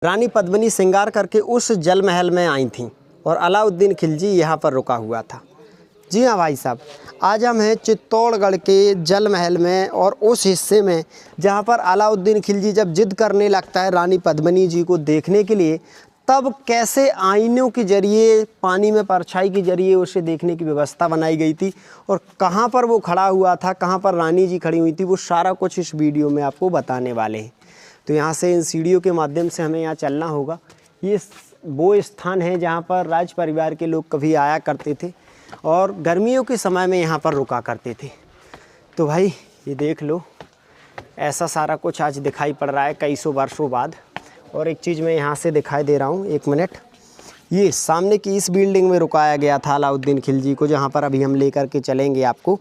रानी पद्मिनी श्रृंगार करके उस जल महल में आई थीं और अलाउद्दीन खिलजी यहाँ पर रुका हुआ था। जी हाँ भाई साहब, आज हम हैं चित्तौड़गढ़ के जल महल में और उस हिस्से में जहाँ पर अलाउद्दीन खिलजी जब जिद करने लगता है रानी पद्मिनी जी को देखने के लिए, तब कैसे आईनों के जरिए, पानी में परछाई के जरिए उसे देखने की व्यवस्था बनाई गई थी और कहाँ पर वो खड़ा हुआ था, कहाँ पर रानी जी खड़ी हुई थी, वो सारा कुछ इस वीडियो में आपको बताने वाले हैं। तो यहाँ से इन सीढ़ियों के माध्यम से हमें यहाँ चलना होगा। ये वो स्थान है जहाँ पर राज परिवार के लोग कभी आया करते थे और गर्मियों के समय में यहाँ पर रुका करते थे। तो भाई ये देख लो, ऐसा सारा कुछ आज दिखाई पड़ रहा है कई सौ वर्षों बाद। और एक चीज़ मैं यहाँ से दिखाई दे रहा हूँ, एक मिनट, ये सामने की इस बिल्डिंग में रुकाया गया था अलाउद्दीन खिलजी को, जहाँ पर अभी हम लेकर के चलेंगे आपको।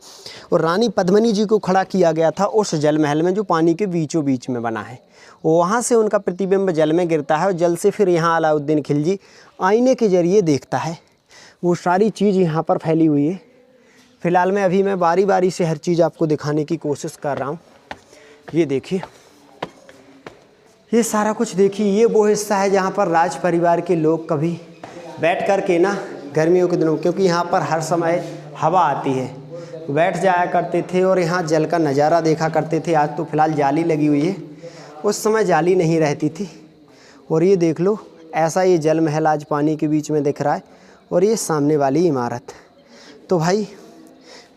और रानी पद्मिनी जी को खड़ा किया गया था उस जल महल में जो पानी के बीचों बीच में बना है। वहाँ से उनका प्रतिबिंब जल में गिरता है और जल से फिर यहाँ अलाउद्दीन खिलजी आईने के ज़रिए देखता है। वो सारी चीज़ यहाँ पर फैली हुई है। फ़िलहाल में अभी मैं बारी बारी से हर चीज़ आपको दिखाने की कोशिश कर रहा हूँ। ये देखिए, ये सारा कुछ देखिए, ये वो हिस्सा है जहाँ पर राज परिवार के लोग कभी बैठ कर के ना गर्मियों के दिनों, क्योंकि यहाँ पर हर समय हवा आती है, बैठ जाया करते थे और यहाँ जल का नज़ारा देखा करते थे। आज तो फ़िलहाल जाली लगी हुई है, उस समय जाली नहीं रहती थी। और ये देख लो, ऐसा ये जल महल आज पानी के बीच में दिख रहा है और ये सामने वाली इमारत। तो भाई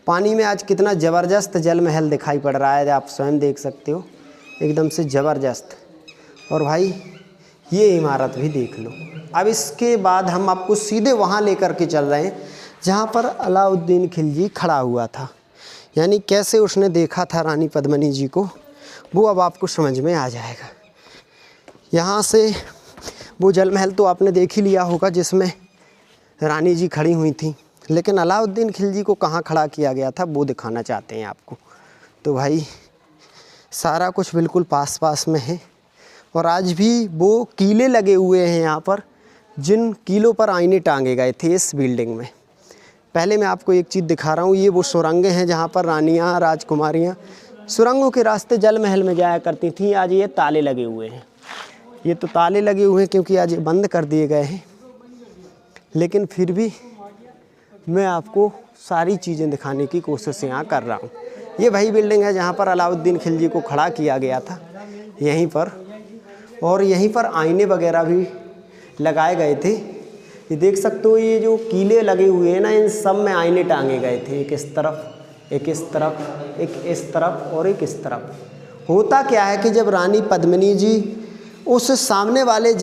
पानी में आज कितना ज़बरदस्त जल महल दिखाई पड़ रहा है, आप स्वयं देख सकते हो, एकदम से ज़बरदस्त। और भाई ये इमारत भी देख लो। अब इसके बाद हम आपको सीधे वहाँ लेकर के चल रहे हैं जहाँ पर अलाउद्दीन खिलजी खड़ा हुआ था, यानी कैसे उसने देखा था रानी पद्मिनी जी को, वो अब आपको समझ में आ जाएगा। यहाँ से वो जल महल तो आपने देख ही लिया होगा जिसमें रानी जी खड़ी हुई थी, लेकिन अलाउद्दीन खिलजी को कहाँ खड़ा किया गया था वो दिखाना चाहते हैं आपको। तो भाई सारा कुछ बिल्कुल पास पास में है और आज भी वो कीले लगे हुए हैं यहाँ पर, जिन कीलों पर आईने टांगे गए थे इस बिल्डिंग में। पहले मैं आपको एक चीज़ दिखा रहा हूँ, ये वो सुरंगें हैं जहाँ पर रानियाँ, राजकुमारियाँ सुरंगों के रास्ते जल महल में जाया करती थीं। आज ये ताले लगे हुए हैं, ये तो ताले लगे हुए हैं क्योंकि आज ये बंद कर दिए गए हैं, लेकिन फिर भी मैं आपको सारी चीज़ें दिखाने की कोशिश यहाँ कर रहा हूँ। ये वही बिल्डिंग है जहाँ पर अलाउद्दीन खिलजी को खड़ा किया गया था, यहीं पर। और यहीं पर आईने वगैरह भी लगाए गए थे। ये देख सकते हो, ये जो कीले लगे हुए हैं ना, इन सब में आईने टांगे गए थे, एक इस तरफ, एक इस तरफ, एक इस तरफ और एक इस तरफ। होता क्या है कि जब रानी पद्मिनी जी उस सामने वाले